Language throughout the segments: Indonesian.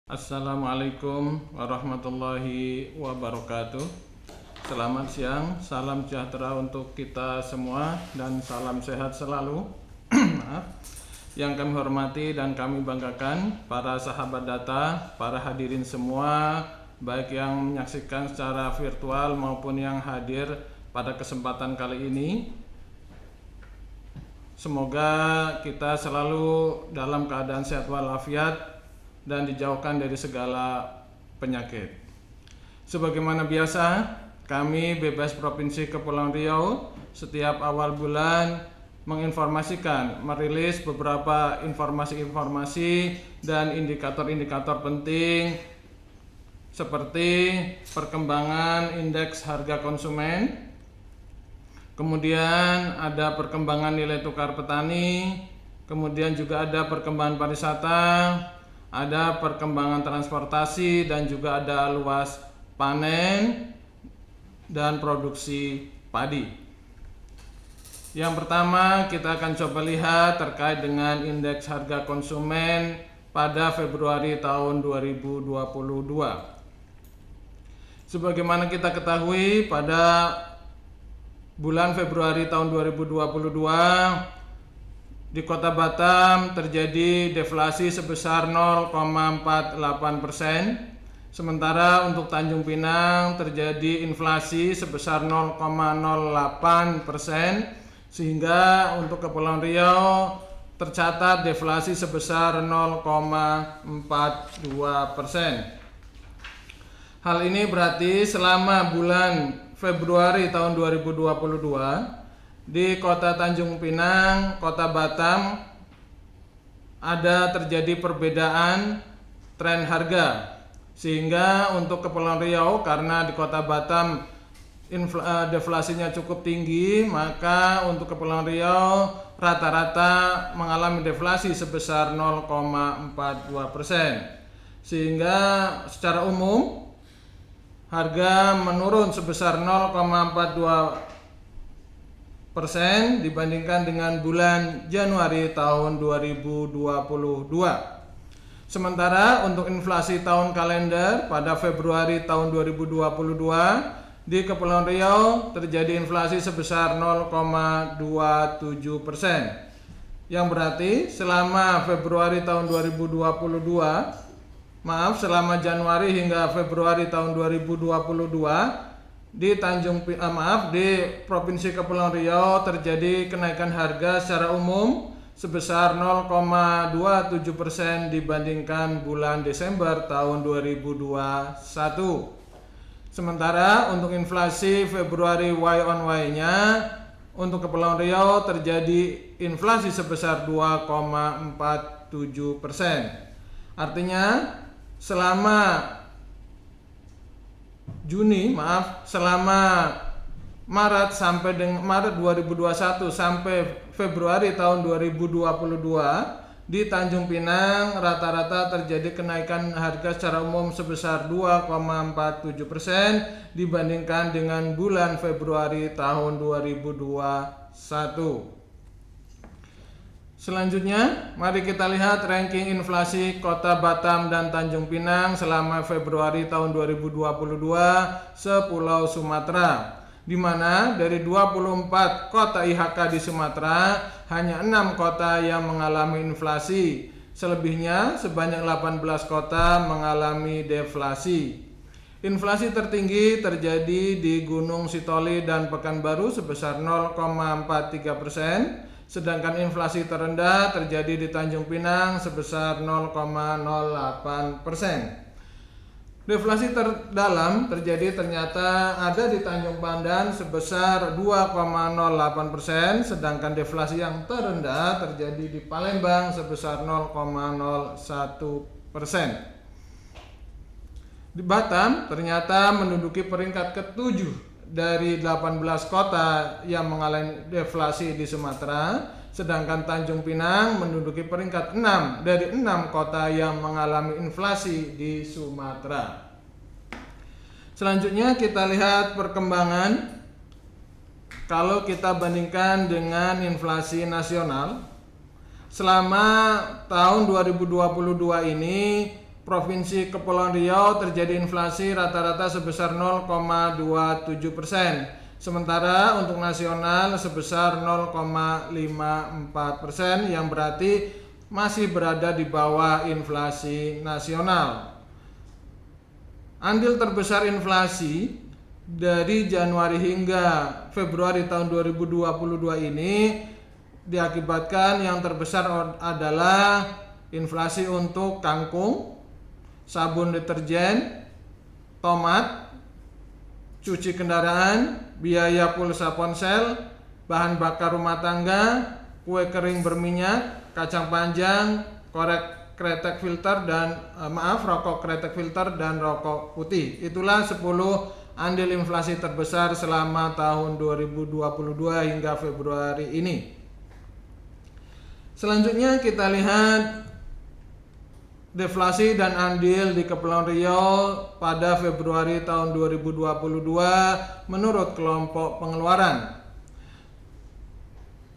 Assalamualaikum warahmatullahi wabarakatuh. Selamat siang, salam sejahtera untuk kita semua dan salam sehat selalu. Yang kami hormati dan kami banggakan para sahabat data, para hadirin semua, baik yang menyaksikan secara virtual maupun yang hadir pada kesempatan kali ini. Semoga kita selalu dalam keadaan sehat walafiat dan dijauhkan dari segala penyakit. Sebagaimana biasa, kami BPS Provinsi Kepulauan Riau setiap awal bulan menginformasikan, merilis beberapa informasi-informasi dan indikator-indikator penting seperti perkembangan indeks harga konsumen, kemudian ada perkembangan nilai tukar petani, kemudian juga ada perkembangan pariwisata, ada perkembangan transportasi, dan juga ada luas panen dan produksi padi. Yang pertama kita akan coba lihat terkait dengan indeks harga konsumen pada Februari tahun 2022. Sebagaimana kita ketahui, pada bulan Februari tahun 2022 di Kota Batam terjadi deflasi sebesar 0,48%, sementara untuk Tanjung Pinang terjadi inflasi sebesar 0,08%, sehingga untuk Kepulauan Riau tercatat deflasi sebesar 0,42%. Hal ini berarti selama bulan Februari tahun 2022 di Kota Tanjung Pinang, Kota Batam ada terjadi perbedaan tren harga, sehingga untuk Kepulauan Riau karena di Kota Batam deflasinya cukup tinggi, maka untuk Kepulauan Riau rata-rata mengalami deflasi sebesar 0,42%, sehingga secara umum harga menurun sebesar 0,42% dibandingkan dengan bulan Januari tahun 2022. Sementara untuk inflasi tahun kalender pada Februari tahun 2022 di Kepulauan Riau terjadi inflasi sebesar 0,27%, yang berarti selama Februari tahun 2022, selama Januari hingga Februari tahun 2022 di di Provinsi Kepulauan Riau terjadi kenaikan harga secara umum sebesar 0,27% dibandingkan bulan Desember tahun 2021. Sementara untuk inflasi Februari Y on Y-nya untuk Kepulauan Riau terjadi inflasi sebesar 2,47%. Artinya selama Maret sampai dengan Maret 2021 sampai Februari tahun 2022 di Tanjung Pinang rata-rata terjadi kenaikan harga secara umum sebesar 2,47% dibandingkan dengan bulan Februari tahun 2021. Selanjutnya, mari kita lihat ranking inflasi Kota Batam dan Tanjung Pinang selama Februari tahun 2022 sepulau Sumatera, di mana dari 24 kota IHK di Sumatera, hanya 6 kota yang mengalami inflasi, selebihnya sebanyak 18 kota mengalami deflasi. Inflasi tertinggi terjadi di Gunung Sitoli dan Pekanbaru sebesar 0,43%, sedangkan inflasi terendah terjadi di Tanjung Pinang sebesar 0,08%. Deflasi terdalam terjadi ternyata ada di Tanjung Pandan sebesar 2,08%, sedangkan deflasi yang terendah terjadi di Palembang sebesar 0,01%. Di Batam ternyata menduduki peringkat ke-7 dari 18 kota yang mengalami deflasi di Sumatera, sedangkan Tanjung Pinang menduduki peringkat 6 dari 6 kota yang mengalami inflasi di Sumatera. Selanjutnya kita lihat perkembangan kalau kita bandingkan dengan inflasi nasional. Selama tahun 2022 ini Provinsi Kepulauan Riau terjadi inflasi rata-rata sebesar 0,27%. Sementara untuk nasional sebesar 0,54%, yang berarti masih berada di bawah inflasi nasional. Andil terbesar inflasi dari Januari hingga Februari tahun 2022 ini diakibatkan yang terbesar adalah inflasi untuk kangkung, sabun deterjen, tomat, cuci kendaraan, biaya pulsa ponsel, bahan bakar rumah tangga, kue kering berminyak, kacang panjang, rokok kretek filter dan rokok putih. Itulah 10 andil inflasi terbesar selama tahun 2022 hingga Februari ini. Selanjutnya kita lihat deflasi dan andil di Kepulauan Riau pada Februari tahun 2022 menurut kelompok pengeluaran.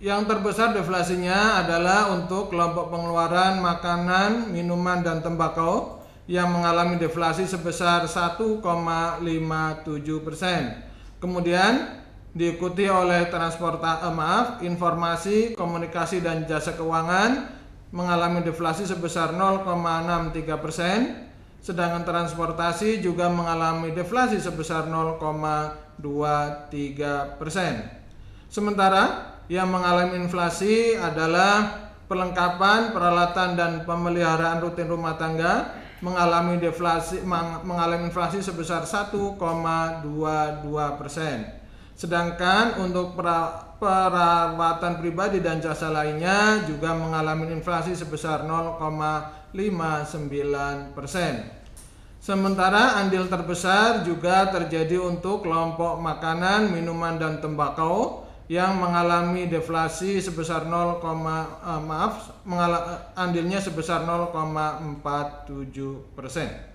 Yang terbesar deflasinya adalah untuk kelompok pengeluaran makanan, minuman, dan tembakau yang mengalami deflasi sebesar 1,57%. Kemudian diikuti oleh informasi, komunikasi, dan jasa keuangan mengalami deflasi sebesar 0,63%, sedangkan transportasi juga mengalami deflasi sebesar 0,23%. Sementara yang mengalami inflasi adalah perlengkapan, peralatan, dan pemeliharaan rutin rumah tangga mengalami inflasi sebesar 1,22%. Sedangkan untuk perawatan pribadi dan jasa lainnya juga mengalami inflasi sebesar 0,59%. Sementara andil terbesar juga terjadi untuk kelompok makanan, minuman, dan tembakau yang mengalami deflasi sebesar andilnya sebesar 0,47%.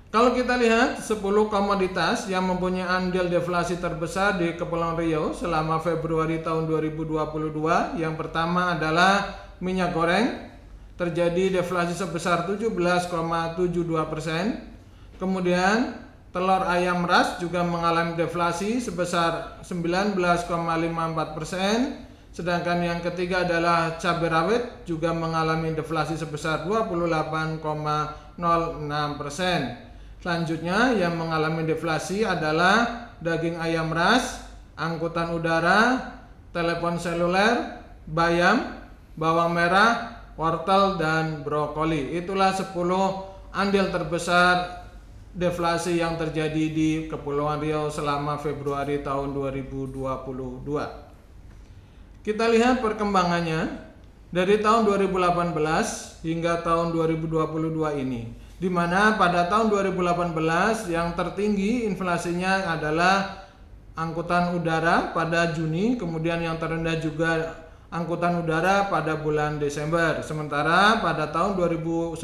Kalau kita lihat 10 komoditas yang mempunyai andil deflasi terbesar di Kepulauan Riau selama Februari tahun 2022, yang pertama adalah minyak goreng, terjadi deflasi sebesar 17,72%. Kemudian telur ayam ras juga mengalami deflasi sebesar 19,54%. Sedangkan yang ketiga adalah cabai rawit juga mengalami deflasi sebesar 28,06%. Selanjutnya yang mengalami deflasi adalah daging ayam ras, angkutan udara, telepon seluler, bayam, bawang merah, wortel, dan brokoli. Itulah 10 andil terbesar deflasi yang terjadi di Kepulauan Riau selama Februari tahun 2022. Kita lihat perkembangannya dari tahun 2018 hingga tahun 2022 ini, di mana pada tahun 2018 yang tertinggi inflasinya adalah angkutan udara pada Juni, kemudian yang terendah juga angkutan udara pada bulan Desember. Sementara pada tahun 2019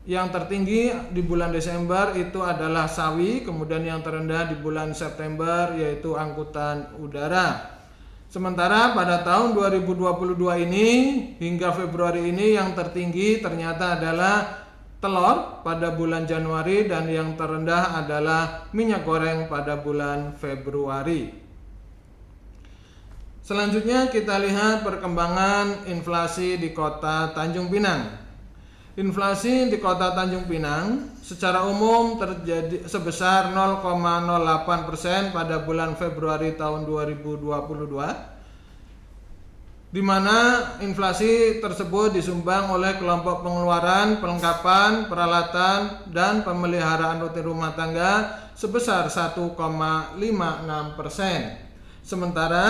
yang tertinggi di bulan Desember itu adalah sawi, kemudian yang terendah di bulan September yaitu angkutan udara. Sementara pada tahun 2022 ini hingga Februari ini yang tertinggi ternyata adalah telur pada bulan Januari dan yang terendah adalah minyak goreng pada bulan Februari. Selanjutnya kita lihat perkembangan inflasi di Kota Tanjung Pinang. Inflasi di Kota Tanjung Pinang secara umum terjadi sebesar 0,08% pada bulan Februari tahun 2022, di mana inflasi tersebut disumbang oleh kelompok pengeluaran, perlengkapan, peralatan, dan pemeliharaan rutin rumah tangga sebesar 1,56%. Sementara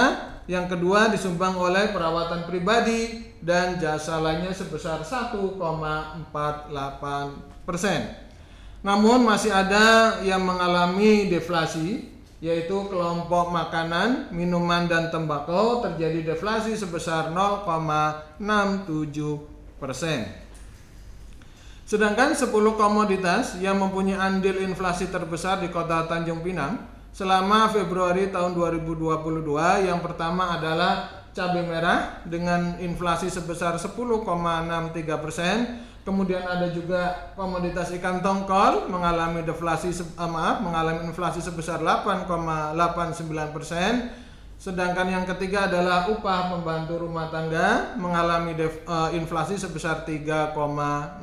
yang kedua disumbang oleh perawatan pribadi dan jasa lainnya sebesar 1,48%. Namun masih ada yang mengalami deflasi, yaitu kelompok makanan, minuman, dan tembakau terjadi deflasi sebesar 0,67%. Sedangkan 10 komoditas yang mempunyai andil inflasi terbesar di Kota Tanjung Pinang selama Februari tahun 2022, yang pertama adalah cabai merah dengan inflasi sebesar 10,63%. Kemudian ada juga komoditas ikan tongkol mengalami mengalami inflasi sebesar 8,89%. Sedangkan yang ketiga adalah upah pembantu rumah tangga mengalami inflasi sebesar 3,67%.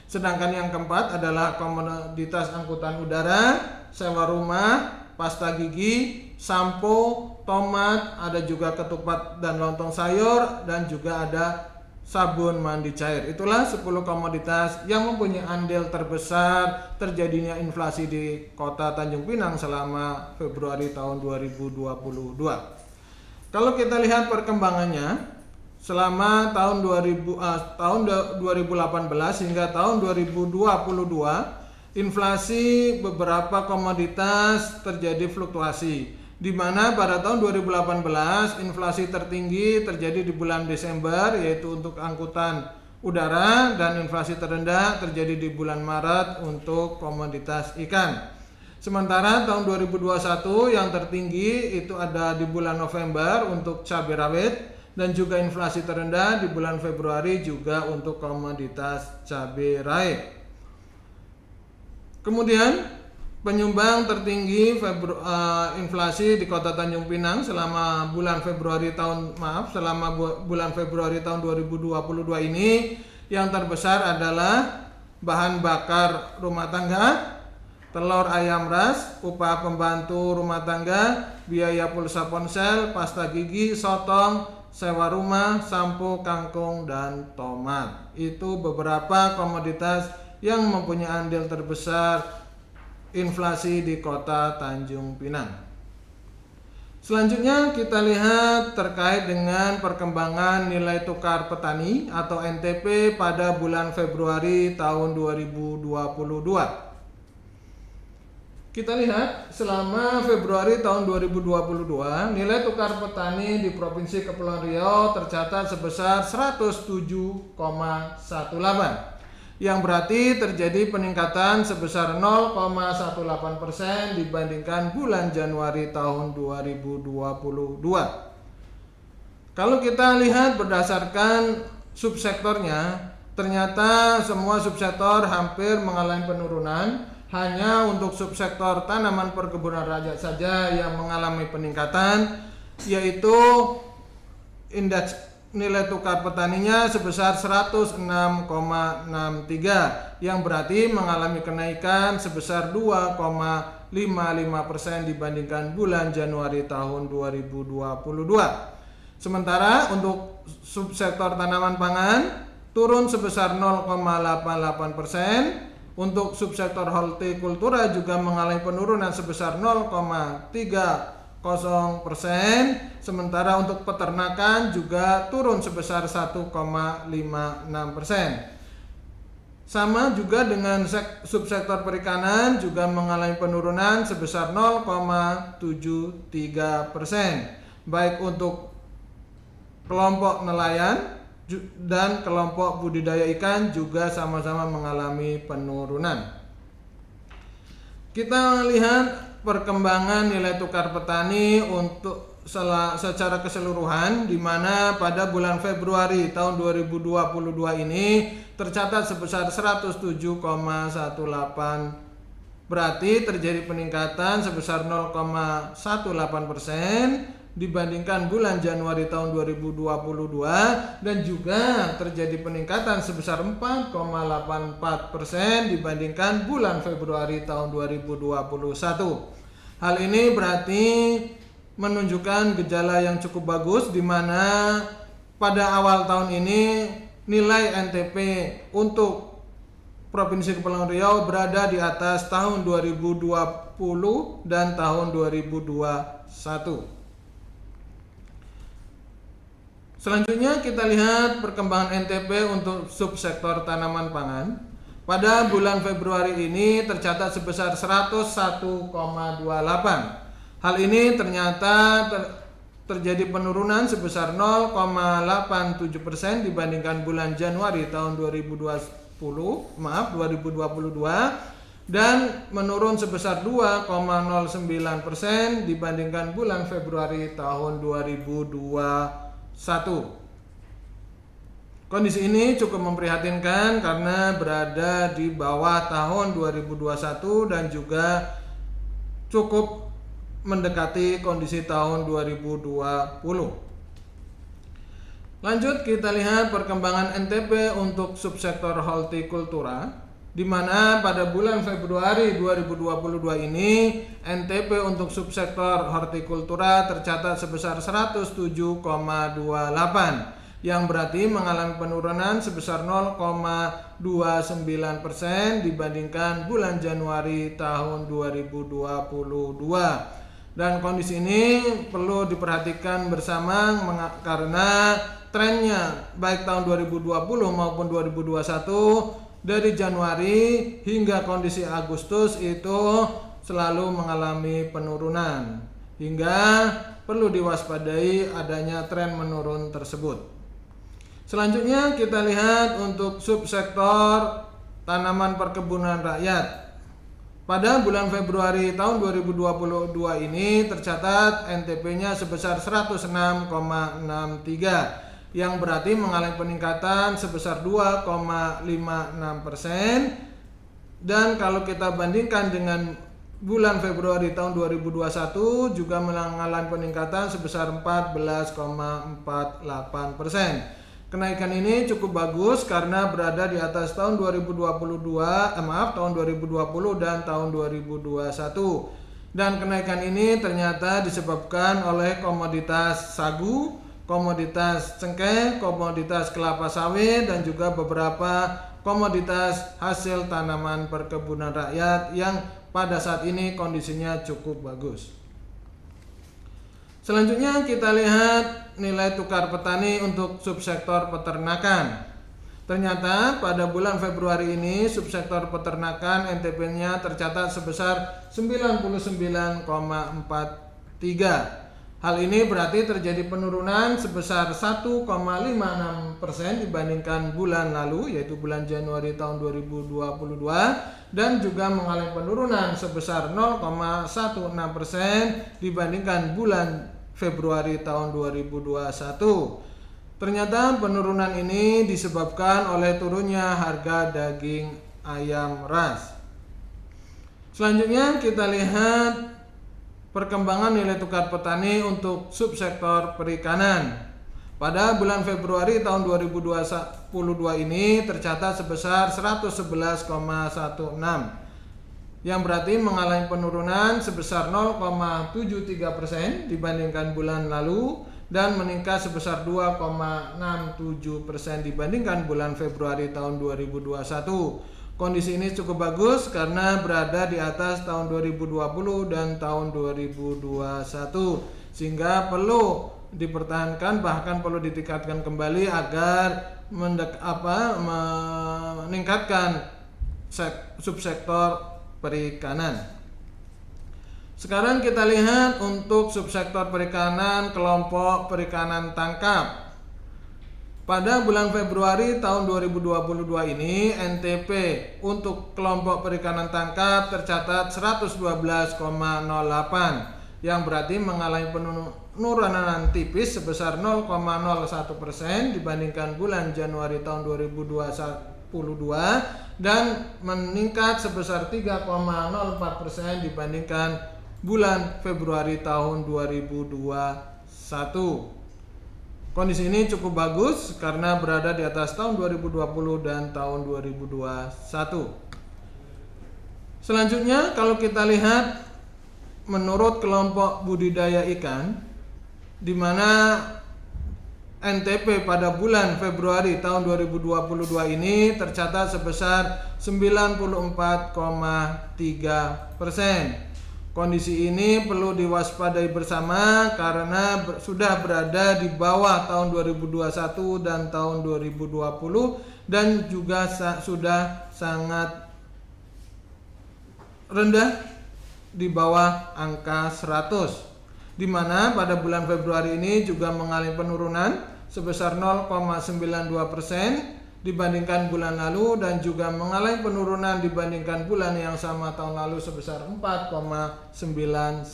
Sedangkan yang keempat adalah komoditas angkutan udara, sewa rumah, pasta gigi, sampo, tomat, ada juga ketupat dan lontong sayur, dan juga ada sabun mandi cair. Itulah 10 komoditas yang mempunyai andil terbesar terjadinya inflasi di Kota Tanjung Pinang selama Februari tahun 2022. Kalau kita lihat perkembangannya selama tahun 2018 hingga tahun 2022, inflasi beberapa komoditas terjadi fluktuasi, di mana pada tahun 2018 inflasi tertinggi terjadi di bulan Desember, yaitu untuk angkutan udara, dan inflasi terendah terjadi di bulan Maret untuk komoditas ikan. Sementara tahun 2021 yang tertinggi itu ada di bulan November untuk cabai rawit, dan juga inflasi terendah di bulan Februari juga untuk komoditas cabai rawit. Kemudian penyumbang tertinggi inflasi di Kota Tanjung Pinang selama bulan Februari tahun 2022 ini, yang terbesar adalah bahan bakar rumah tangga, telur ayam ras, upah pembantu rumah tangga, biaya pulsa ponsel, pasta gigi, sotong, sewa rumah, sampo, kangkung, dan tomat. Itu beberapa komoditas yang mempunyai andil terbesar inflasi di Kota Tanjung Pinang. Selanjutnya kita lihat terkait dengan perkembangan nilai tukar petani atau NTP pada bulan Februari tahun 2022. Kita lihat selama Februari tahun 2022, nilai tukar petani di Provinsi Kepulauan Riau tercatat sebesar 107,18, yang berarti terjadi peningkatan sebesar 0,18% dibandingkan bulan Januari tahun 2022. Kalau kita lihat berdasarkan subsektornya, ternyata semua subsektor hampir mengalami penurunan. Hanya untuk subsektor tanaman perkebunan rakyat saja yang mengalami peningkatan, yaitu indeks nilai tukar petaninya sebesar 106,63, yang berarti mengalami kenaikan sebesar 2,55% dibandingkan bulan Januari tahun 2022. Sementara untuk subsektor tanaman pangan turun sebesar 0,88%. Untuk subsektor hortikultura juga mengalami penurunan sebesar 0,30%. Sementara untuk peternakan juga turun sebesar 1,56%. Sama juga dengan subsektor perikanan juga mengalami penurunan sebesar 0,73%. Baik untuk kelompok nelayan dan kelompok budidaya ikan juga sama-sama mengalami penurunan. Kita lihat perkembangan nilai tukar petani untuk secara keseluruhan, di mana pada bulan Februari tahun 2022 ini tercatat sebesar 107,18, berarti terjadi peningkatan sebesar 0,18% dibandingkan bulan Januari tahun 2022, dan juga terjadi peningkatan sebesar 4,84% dibandingkan bulan Februari tahun 2021. Hal ini berarti menunjukkan gejala yang cukup bagus, di mana pada awal tahun ini nilai NTP untuk Provinsi Kepulauan Riau berada di atas tahun 2020 dan tahun 2021. Selanjutnya kita lihat perkembangan NTP untuk subsektor tanaman pangan. Pada bulan Februari ini tercatat sebesar 101,28. Hal ini ternyata terjadi penurunan sebesar 0,87% dibandingkan bulan Januari tahun 2022. dan menurun sebesar 2,09% dibandingkan bulan Februari tahun 2021. Kondisi ini cukup memprihatinkan karena berada di bawah tahun 2021 dan juga cukup mendekati kondisi tahun 2020. Lanjut kita lihat perkembangan NTP untuk subsektor hortikultura, di mana pada bulan Februari 2022 ini NTP untuk subsektor hortikultura tercatat sebesar 107,28 yang berarti mengalami penurunan sebesar 0,29% dibandingkan bulan Januari tahun 2022. Dan kondisi ini perlu diperhatikan bersama karena trennya baik tahun 2020 maupun 2021 dari Januari hingga kondisi Agustus itu selalu mengalami penurunan, hingga perlu diwaspadai adanya tren menurun tersebut. Selanjutnya kita lihat untuk subsektor tanaman perkebunan rakyat. Pada bulan Februari tahun 2022 ini tercatat NTP-nya sebesar 106,63 yang berarti mengalami peningkatan sebesar 2,56%, dan kalau kita bandingkan dengan bulan Februari tahun 2021 juga mengalami peningkatan sebesar 14,48%. Kenaikan ini cukup bagus karena berada di atas tahun 2020 dan tahun 2021. Dan kenaikan ini ternyata disebabkan oleh komoditas sagu, komoditas cengkeh, komoditas kelapa sawit, dan juga beberapa komoditas hasil tanaman perkebunan rakyat yang pada saat ini kondisinya cukup bagus. Selanjutnya kita lihat nilai tukar petani untuk subsektor peternakan. Ternyata pada bulan Februari ini subsektor peternakan NTP-nya tercatat sebesar 99,43. Hal ini berarti terjadi penurunan sebesar 1,56% dibandingkan bulan lalu, yaitu bulan Januari tahun 2022, dan juga mengalami penurunan sebesar 0,16% dibandingkan bulan Februari tahun 2021. Ternyata penurunan ini disebabkan oleh turunnya harga daging ayam ras. Selanjutnya kita lihat perkembangan nilai tukar petani untuk subsektor perikanan. Pada bulan Februari tahun 2022 ini tercatat sebesar 111,16 yang berarti mengalami penurunan sebesar 0,73% dibandingkan bulan lalu dan meningkat sebesar 2,67% dibandingkan bulan Februari tahun 2021. Kondisi ini cukup bagus karena berada di atas tahun 2020 dan tahun 2021, sehingga perlu dipertahankan, bahkan perlu ditingkatkan kembali agar meningkatkan subsektor perikanan. Sekarang kita lihat untuk subsektor perikanan kelompok perikanan tangkap. Pada bulan Februari tahun 2022 ini NTP untuk kelompok perikanan tangkap tercatat 112,08 yang berarti mengalami penurunan tipis sebesar 0,01% dibandingkan bulan Januari tahun 2022 dan meningkat sebesar 3,04% dibandingkan bulan Februari tahun 2021. Kondisi ini cukup bagus karena berada di atas tahun 2020 dan tahun 2021. Selanjutnya kalau kita lihat menurut kelompok budidaya ikan, di mana NTP pada bulan Februari tahun 2022 ini tercatat sebesar 94,3%. Kondisi ini perlu diwaspadai bersama karena sudah berada di bawah tahun 2021 dan tahun 2020 dan juga sudah sangat rendah di bawah angka 100, di mana pada bulan Februari ini juga mengalami penurunan sebesar 0,92% dibandingkan bulan lalu dan juga mengalami penurunan dibandingkan bulan yang sama tahun lalu sebesar 4,91%.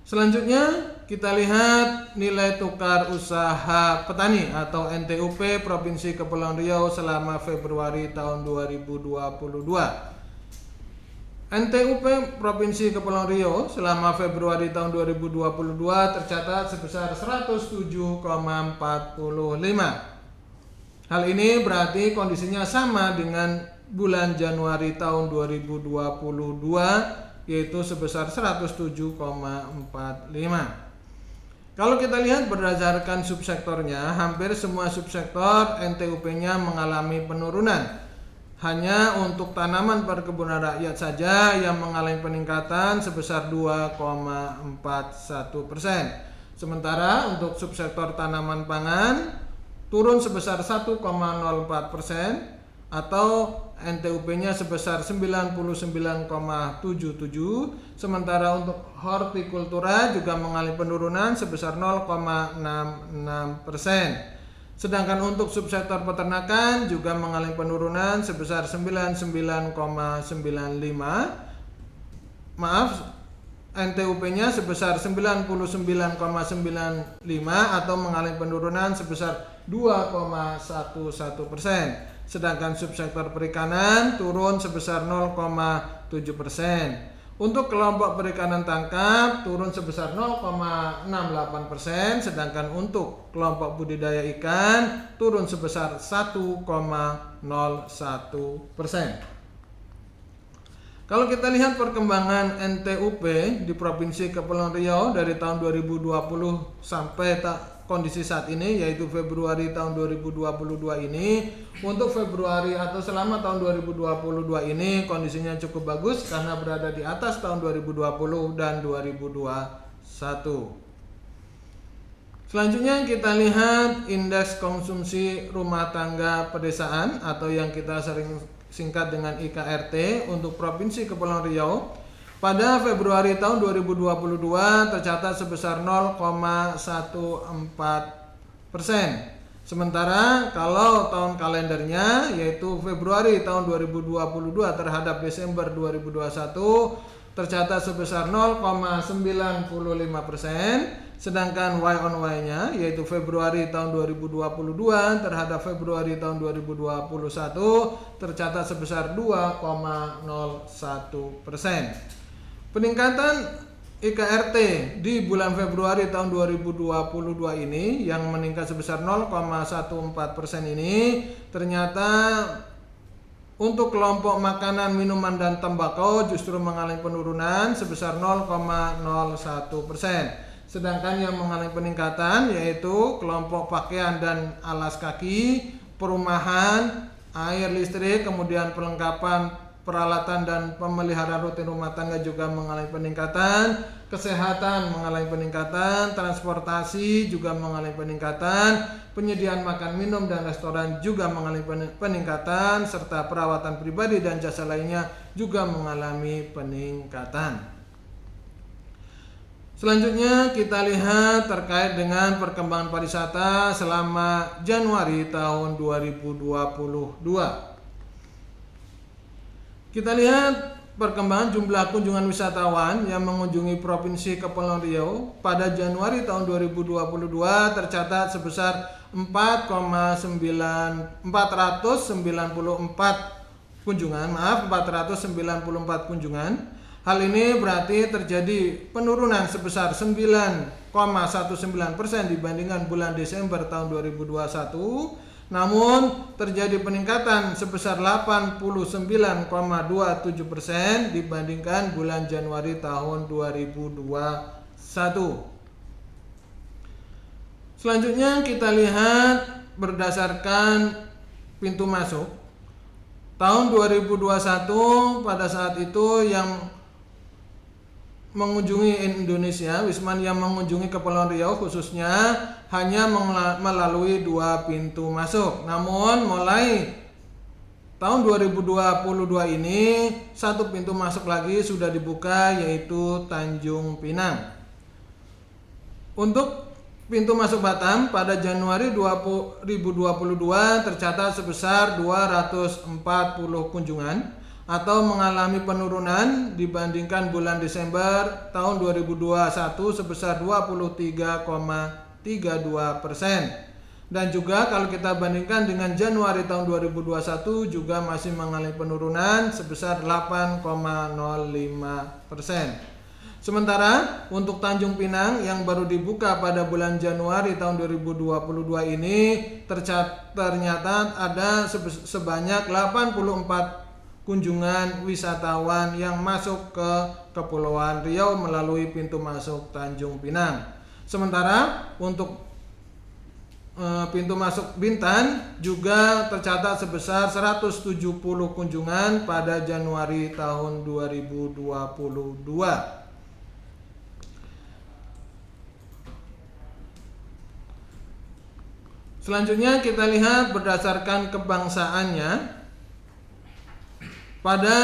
Selanjutnya kita lihat nilai tukar usaha petani atau NTUP Provinsi Kepulauan Riau selama Februari tahun 2022. NTUP Provinsi Kepulauan Riau selama Februari tahun 2022 tercatat sebesar 107,45. Hal ini berarti kondisinya sama dengan bulan Januari tahun 2022 yaitu sebesar 107,45. Kalau kita lihat berdasarkan subsektornya, hampir semua subsektor NTUP-nya mengalami penurunan. Hanya untuk tanaman perkebunan rakyat saja yang mengalami peningkatan sebesar 2,41%. Sementara untuk subsektor tanaman pangan turun sebesar 1,04% atau NTUP-nya sebesar 99,77. Sementara untuk hortikultura juga mengalami penurunan sebesar 0,66%. Sedangkan untuk subsektor peternakan juga mengalami penurunan sebesar 99,95. Maaf, NTUP-nya sebesar 99,95 atau mengalami penurunan sebesar 2,11%. Sedangkan subsektor perikanan turun sebesar 0,7%. Untuk kelompok perikanan tangkap turun sebesar 0,68%, sedangkan untuk kelompok budidaya ikan turun sebesar 1,01%. Kalau kita lihat perkembangan NTUP di Provinsi Kepulauan Riau dari tahun 2020 sampai kondisi saat ini yaitu Februari tahun 2022 ini, untuk Februari atau selama tahun 2022 ini kondisinya cukup bagus karena berada di atas tahun 2020 dan 2021. Selanjutnya kita lihat indeks konsumsi rumah tangga pedesaan atau yang kita sering singkat dengan IKRT untuk Provinsi Kepulauan Riau. Pada Februari tahun 2022 tercatat sebesar 0,14%. Sementara kalau tahun kalendernya yaitu Februari tahun 2022 terhadap Desember 2021 tercatat sebesar 0,95%. Sedangkan Y on Y-nya yaitu Februari tahun 2022 terhadap Februari tahun 2021 tercatat sebesar 2,01%. Peningkatan IKRT di bulan Februari tahun 2022 ini yang meningkat sebesar 0,14% ini ternyata untuk kelompok makanan, minuman, dan tembakau justru mengalami penurunan sebesar 0,01%. Sedangkan yang mengalami peningkatan yaitu kelompok pakaian dan alas kaki, perumahan, air, listrik, kemudian perlengkapan peralatan dan pemeliharaan rutin rumah tangga juga mengalami peningkatan, kesehatan mengalami peningkatan, transportasi juga mengalami peningkatan, penyediaan makan minum dan restoran juga mengalami peningkatan, serta perawatan pribadi dan jasa lainnya juga mengalami peningkatan. Selanjutnya kita lihat terkait dengan perkembangan pariwisata selama Januari tahun 2022. Kita lihat perkembangan jumlah kunjungan wisatawan yang mengunjungi Provinsi Kepulauan Riau pada Januari tahun 2022 tercatat sebesar 494 kunjungan. Hal ini berarti terjadi penurunan sebesar 9,19% dibandingkan bulan Desember tahun 2021. Namun terjadi peningkatan sebesar 89,27% dibandingkan bulan Januari tahun 2021. Selanjutnya kita lihat berdasarkan pintu masuk. Tahun 2021 pada saat itu yang mengunjungi Indonesia, wisman yang mengunjungi Kepulauan Riau khususnya hanya melalui 2 pintu masuk. Namun mulai tahun 2022 ini 1 pintu masuk lagi sudah dibuka yaitu Tanjung Pinang. Untuk pintu masuk Batam pada Januari 2022 tercatat sebesar 240 kunjungan atau mengalami penurunan dibandingkan bulan Desember tahun 2021 sebesar 23,32%. Dan juga kalau kita bandingkan dengan Januari tahun 2021 juga masih mengalami penurunan sebesar 8,05%. Sementara untuk Tanjung Pinang yang baru dibuka pada bulan Januari tahun 2022 ini ternyata ada sebanyak 84 kunjungan wisatawan yang masuk ke Kepulauan Riau melalui pintu masuk Tanjung Pinang. Sementara untuk pintu masuk Bintan juga tercatat sebesar 170 kunjungan pada Januari tahun 2022. Selanjutnya kita lihat berdasarkan kebangsaannya. Pada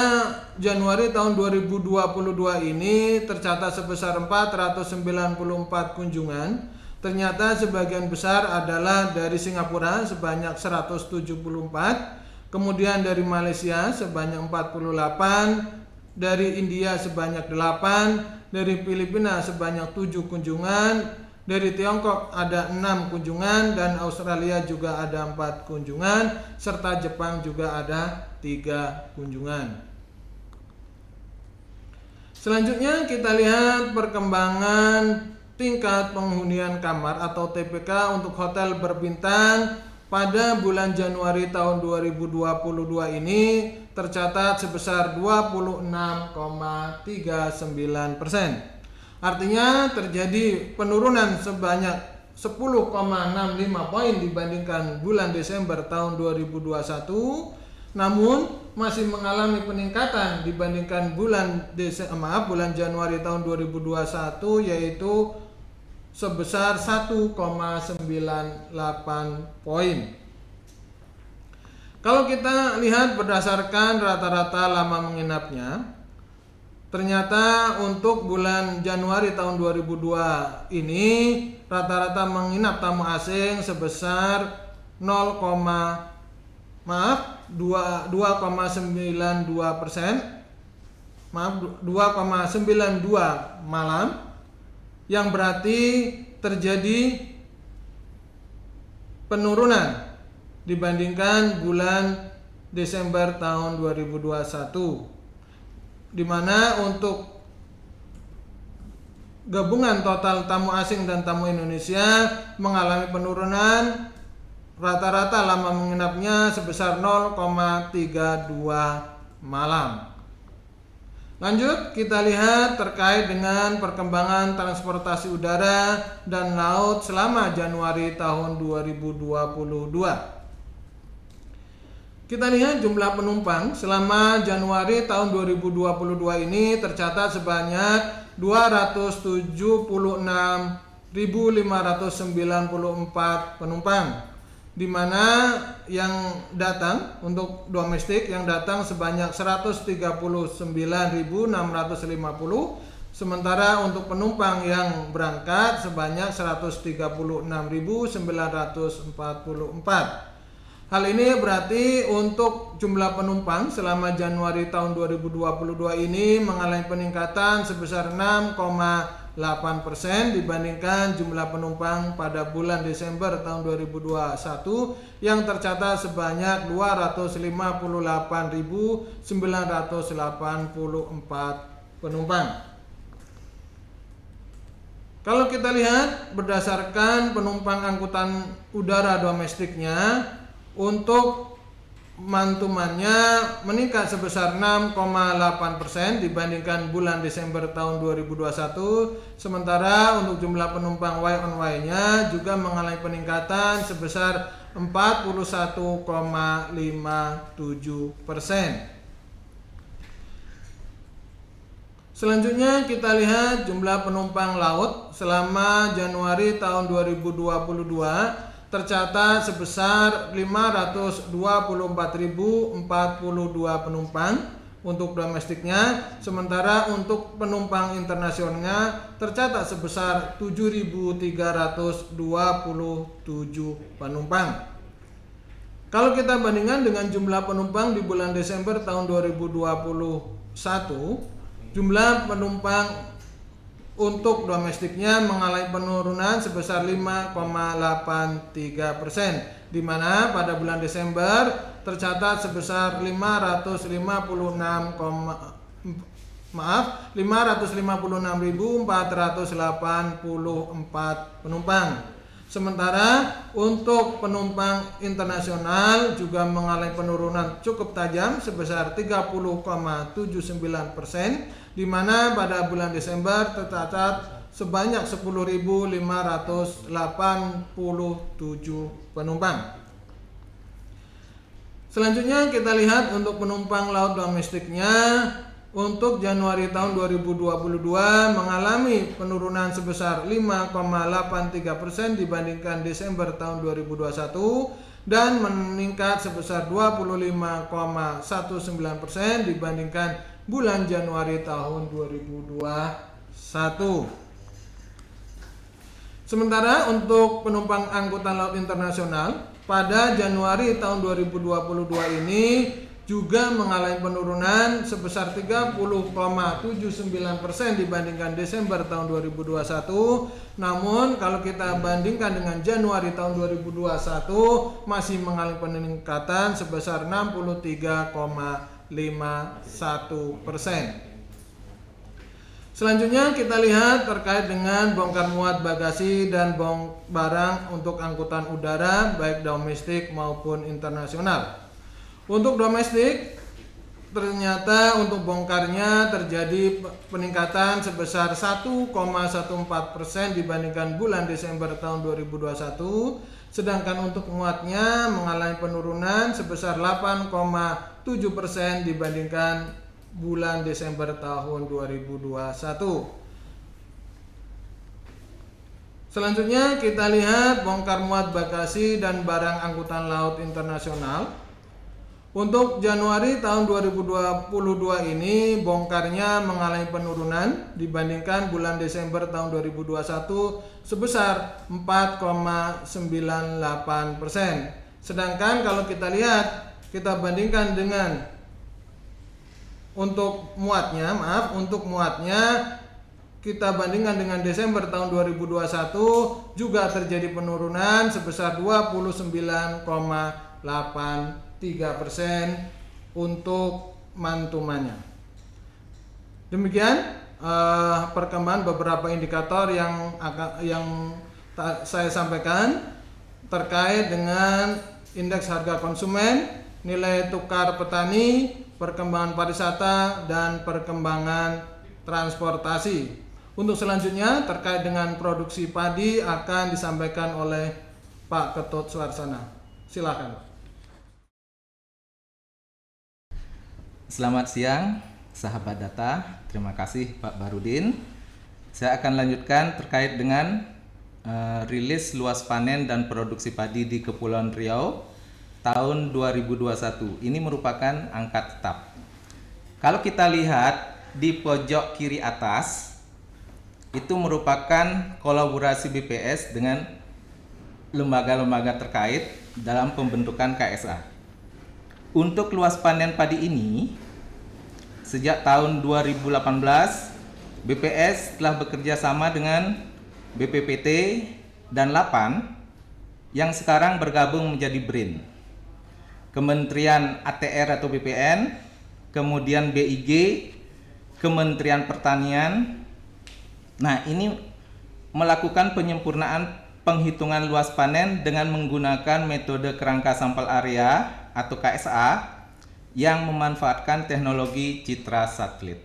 Januari tahun 2022 ini tercatat sebesar 494 kunjungan. Ternyata sebagian besar adalah dari Singapura sebanyak 174, kemudian dari Malaysia sebanyak 48, dari India sebanyak 8, dari Filipina sebanyak 7 kunjungan, dari Tiongkok ada 6 kunjungan, dan Australia juga ada 4 kunjungan, serta Jepang juga ada 3 kunjungan. Selanjutnya kita lihat perkembangan tingkat penghunian kamar atau TPK untuk hotel berbintang pada bulan Januari tahun 2022 ini tercatat sebesar 26,39%. Artinya terjadi penurunan sebanyak 10,65 poin dibandingkan bulan Desember tahun 2021, namun masih mengalami peningkatan dibandingkan bulan Januari tahun 2021, yaitu sebesar 1,98 poin. Kalau kita lihat berdasarkan rata-rata lama menginapnya, ternyata untuk bulan Januari tahun 2002 ini rata-rata menginap tamu asing sebesar 2,92%, 2,92 malam, yang berarti terjadi penurunan dibandingkan bulan Desember tahun 2021. Di mana untuk gabungan total tamu asing dan tamu Indonesia mengalami penurunan rata-rata lama menginapnya sebesar 0,32 malam. Lanjut kita lihat terkait dengan perkembangan transportasi udara dan laut selama Januari tahun 2022. Kita lihat jumlah penumpang selama Januari tahun 2022 ini tercatat sebanyak 276.594 penumpang, di mana yang datang untuk domestik yang datang sebanyak 139.650, sementara untuk penumpang yang berangkat sebanyak 136.944. Hal ini berarti untuk jumlah penumpang selama Januari tahun 2022 ini mengalami peningkatan sebesar 6,8% dibandingkan jumlah penumpang pada bulan Desember tahun 2021 yang tercatat sebanyak 258.984 penumpang. Kalau kita lihat berdasarkan penumpang angkutan udara domestiknya, untuk mantumannya meningkat sebesar 6,8% dibandingkan bulan Desember tahun 2021, sementara untuk jumlah penumpang Y-on-Y-nya juga mengalami peningkatan sebesar 41,57%. Selanjutnya kita lihat jumlah penumpang laut selama Januari tahun 2022 tercatat sebesar 524.042 penumpang, untuk domestiknya, sementara untuk penumpang internasionalnya tercatat sebesar 7.327 penumpang. Kalau kita bandingkan dengan jumlah penumpang di bulan Desember tahun 2021, jumlah penumpang untuk domestiknya mengalami penurunan sebesar 5,83%, di mana pada bulan Desember tercatat sebesar 556.484 penumpang. Sementara untuk penumpang internasional juga mengalami penurunan cukup tajam sebesar 30,79%, di mana pada bulan Desember tercatat sebanyak 10.587 penumpang. Selanjutnya kita lihat untuk penumpang laut domestiknya. Untuk Januari tahun 2022 mengalami penurunan sebesar 5,83% dibandingkan Desember tahun 2021 dan meningkat sebesar 25,19% dibandingkan bulan Januari tahun 2021. Sementara untuk penumpang angkutan laut internasional pada Januari tahun 2022 ini juga mengalami penurunan sebesar 30,79% dibandingkan Desember tahun 2021. Namun kalau kita bandingkan dengan Januari tahun 2021 masih mengalami peningkatan sebesar 63,51%. Selanjutnya kita lihat terkait dengan bongkar muat bagasi dan barang untuk angkutan udara baik domestik maupun internasional. Untuk domestik, ternyata untuk bongkarnya terjadi peningkatan sebesar 1,14% dibandingkan bulan Desember tahun 2021, sedangkan untuk muatnya mengalami penurunan sebesar 8,7% dibandingkan bulan Desember tahun 2021. Selanjutnya kita lihat bongkar muat bagasi dan barang angkutan laut internasional. Untuk Januari tahun 2022 ini bongkarnya mengalami penurunan dibandingkan bulan Desember tahun 2021 sebesar 4,98%. Sedangkan kalau kita lihat, kita bandingkan dengan untuk muatnya kita bandingkan dengan Desember tahun 2021 juga terjadi penurunan sebesar 29,83% untuk mantumannya. Demikian perkembangan beberapa indikator yang saya sampaikan terkait dengan indeks harga konsumen, nilai tukar petani, perkembangan pariwisata, dan perkembangan transportasi. Untuk selanjutnya terkait dengan produksi padi akan disampaikan oleh Pak Ketut Suarsana. Silakan, Pak. Selamat siang, sahabat data. Terima kasih Pak Barudin. Saya akan lanjutkan terkait dengan rilis luas panen dan produksi padi di Kepulauan Riau tahun 2021. Ini merupakan angka tetap. Kalau kita lihat di pojok kiri atas, itu merupakan kolaborasi BPS dengan lembaga-lembaga terkait dalam pembentukan KSA. Untuk luas panen padi ini, sejak tahun 2018, BPS telah bekerja sama dengan BPPT dan LAPAN yang sekarang bergabung menjadi BRIN. Kementerian ATR atau BPN, kemudian BIG, Kementerian Pertanian. Nah, ini melakukan penyempurnaan penghitungan luas panen dengan menggunakan metode kerangka sampel area atau KSA yang memanfaatkan teknologi citra satelit.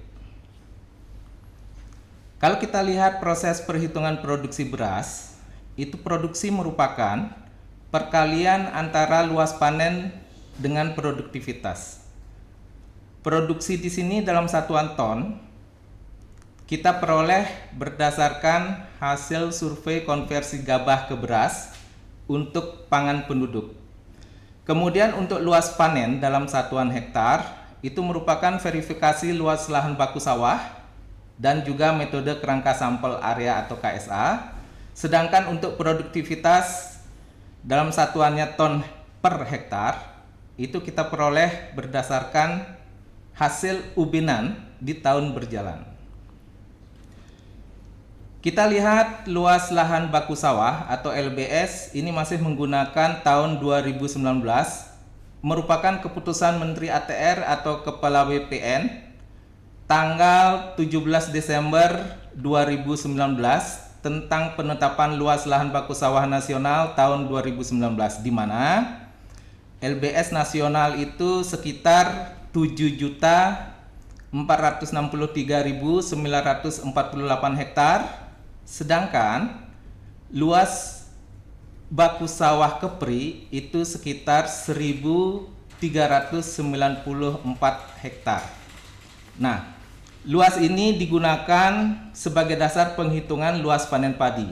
Kalau kita lihat proses perhitungan produksi beras, itu produksi merupakan perkalian antara luas panen dengan produktivitas. Produksi di sini dalam satuan ton kita peroleh berdasarkan hasil survei konversi gabah ke beras untuk pangan penduduk. Kemudian untuk luas panen dalam satuan hektar itu merupakan verifikasi luas lahan baku sawah dan juga metode kerangka sampel area atau KSA. Sedangkan untuk produktivitas dalam satuannya ton per hektar itu kita peroleh berdasarkan hasil ubinan di tahun berjalan. Kita lihat luas lahan baku sawah atau LBS ini masih menggunakan tahun 2019, merupakan keputusan Menteri ATR atau Kepala BPN tanggal 17 Desember 2019 tentang penetapan luas lahan baku sawah nasional tahun 2019, di mana LBS nasional itu sekitar 7.463.948 hektar, sedangkan luas baku sawah Kepri itu sekitar 1.394 hektar. Nah, luas ini digunakan sebagai dasar penghitungan luas panen padi.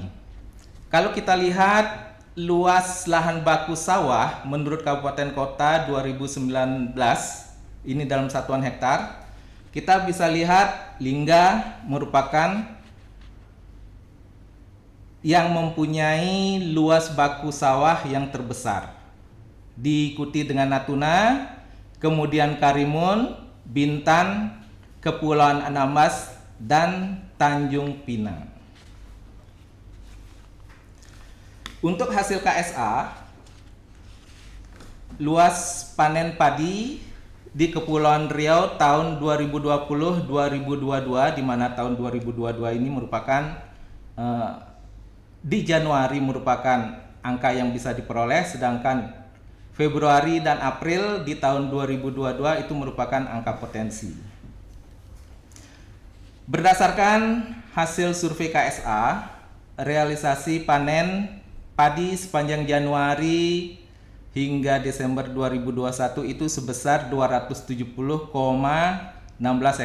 Kalau kita lihat luas lahan baku sawah menurut kabupaten kota 2019 ini dalam satuan hektar, kita bisa lihat Lingga merupakan yang mempunyai luas baku sawah yang terbesar, diikuti dengan Natuna, kemudian Karimun, Bintan, Kepulauan Anambas, dan Tanjung Pinang. Untuk hasil KSA, luas panen padi di Kepulauan Riau tahun 2020-2022, di mana tahun 2022 ini merupakan di Januari merupakan angka yang bisa diperoleh, sedangkan Februari dan April di tahun 2022 itu merupakan angka potensi. Berdasarkan hasil survei KSA, realisasi panen padi sepanjang Januari hingga Desember 2021 itu sebesar 270,16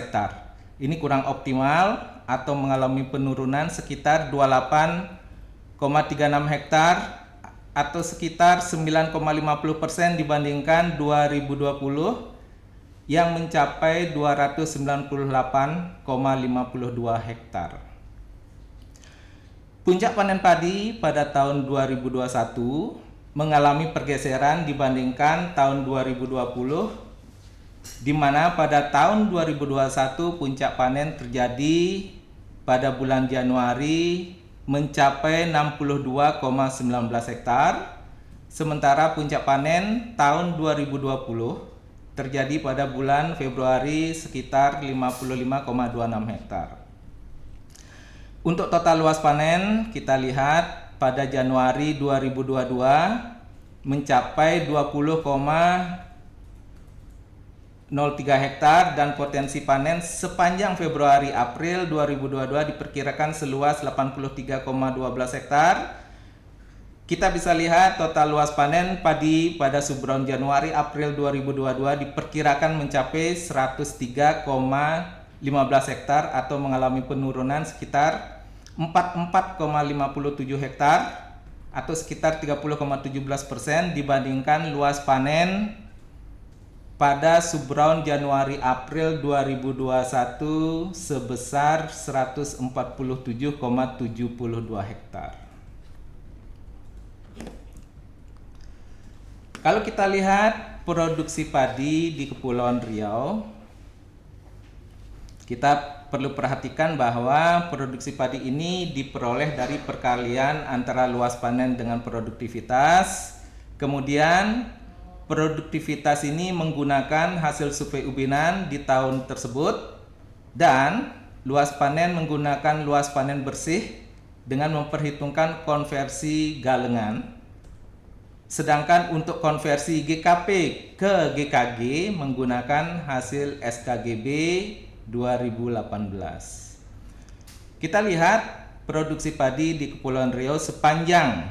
hektar. Ini kurang optimal atau mengalami penurunan sekitar 28,36 hektar atau sekitar 9,50% dibandingkan 2020 yang mencapai 298,52 hektar. Puncak panen padi pada tahun 2021 mengalami pergeseran dibandingkan tahun 2020, di mana pada tahun 2021 puncak panen terjadi pada bulan Januari mencapai 62,19 hektar, sementara puncak panen tahun 2020 terjadi pada bulan Februari sekitar 55,26 hektar. Untuk total luas panen kita lihat pada Januari 2022 mencapai 20,03 hektar dan potensi panen sepanjang Februari April 2022 diperkirakan seluas 83,12 hektar. Kita bisa lihat total luas panen padi pada subround Januari April 2022 diperkirakan mencapai 103,15 hektar atau mengalami penurunan sekitar 44,57 hektar atau sekitar 30,17% dibandingkan luas panen pada subround Januari April 2021 sebesar 147,72 hektar. Kalau kita lihat produksi padi di Kepulauan Riau, kita perlu perhatikan bahwa produksi padi ini diperoleh dari perkalian antara luas panen dengan produktivitas. Kemudian produktivitas ini menggunakan hasil survei ubinan di tahun tersebut, dan luas panen menggunakan luas panen bersih dengan memperhitungkan konversi galengan. Sedangkan untuk konversi GKP ke GKG menggunakan hasil SKGB 2018. Kita lihat produksi padi di Kepulauan Riau sepanjang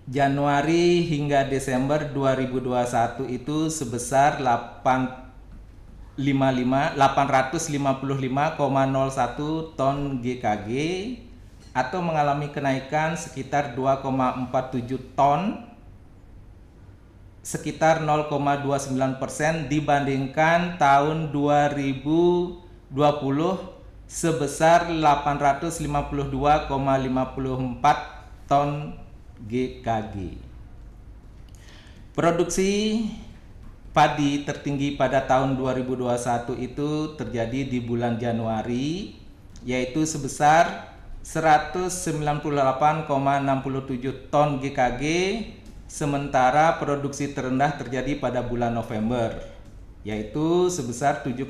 Januari hingga Desember 2021 itu sebesar 855,01 ton GKG atau mengalami kenaikan sekitar 2,47 ton sekitar 0,29% dibandingkan tahun 2020 sebesar 852,54 ton GKG. Produksi padi tertinggi pada tahun 2021 itu terjadi di bulan Januari, yaitu sebesar 198,67 ton GKG, sementara produksi terendah terjadi pada bulan November, yaitu sebesar 7,55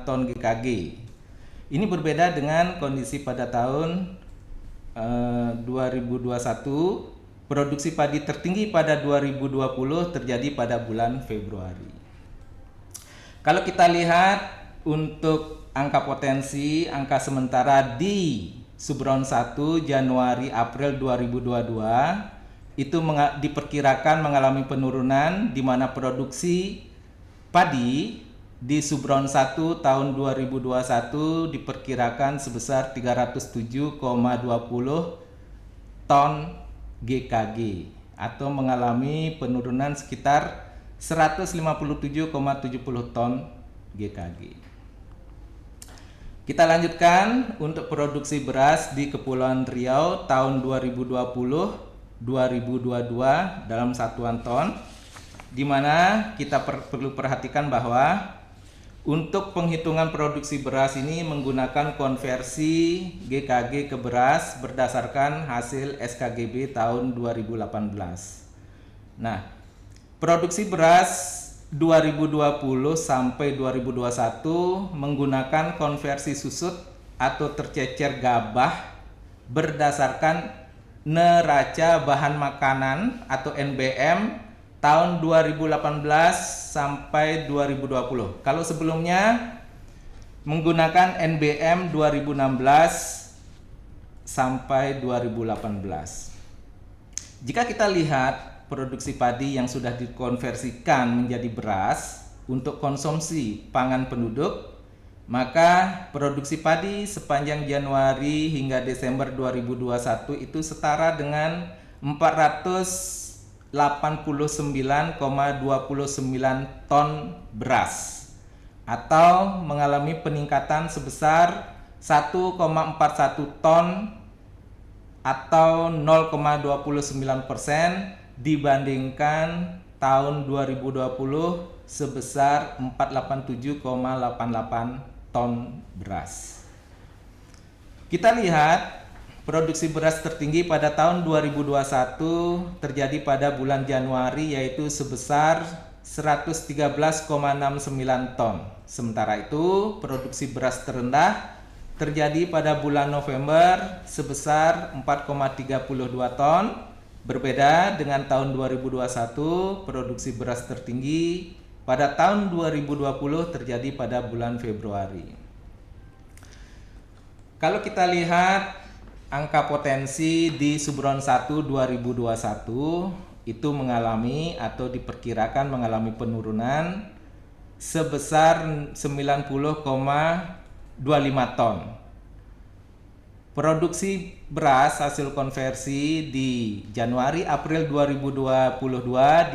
ton GKG. Ini berbeda dengan kondisi pada tahun 2021. Produksi padi tertinggi pada 2020 terjadi pada bulan Februari. Kalau kita lihat untuk angka potensi, angka sementara di Subron 1 Januari April 2022 itu diperkirakan mengalami penurunan, di mana produksi padi di Subron 1 tahun 2021 diperkirakan sebesar 307,20 ton GKG atau mengalami penurunan sekitar 157,70 ton GKG. Kita lanjutkan untuk produksi beras di Kepulauan Riau tahun 2020-2022 dalam satuan ton, di mana kita perlu perhatikan bahwa untuk penghitungan produksi beras ini menggunakan konversi GKG ke beras berdasarkan hasil SKGB tahun 2018. Nah, produksi beras 2020 sampai 2021 menggunakan konversi susut atau tercecer gabah berdasarkan neraca bahan makanan atau NBM tahun 2018 sampai 2020. Kalau sebelumnya menggunakan NBM 2016 sampai 2018. Jika kita lihat produksi padi yang sudah dikonversikan menjadi beras untuk konsumsi pangan penduduk, maka produksi padi sepanjang Januari hingga Desember 2021 itu setara dengan 489,29 ton beras atau mengalami peningkatan sebesar 1,41 ton atau 0,29% dibandingkan tahun 2020 sebesar 487,88 ton beras. Kita lihat produksi beras tertinggi pada tahun 2021 terjadi pada bulan Januari, yaitu sebesar 113,69 ton. Sementara itu, produksi beras terendah terjadi pada bulan November sebesar 4,32 ton. Berbeda dengan tahun 2021, produksi beras tertinggi pada tahun 2020 terjadi pada bulan Februari. Kalau kita lihat angka potensi di Subron 1 2021 itu mengalami atau diperkirakan mengalami penurunan sebesar 90,25 ton. Produksi beras hasil konversi di Januari April 2022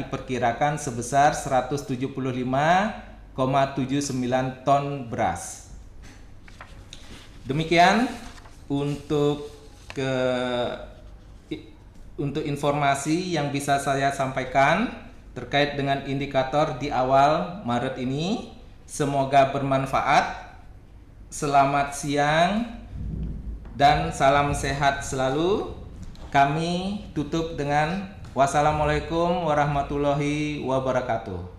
diperkirakan sebesar 175,79 ton beras. Demikian untuk informasi yang bisa saya sampaikan terkait dengan indikator di awal Maret ini. Semoga bermanfaat. Selamat siang dan salam sehat selalu. Kami tutup dengan wassalamualaikum warahmatullahi wabarakatuh.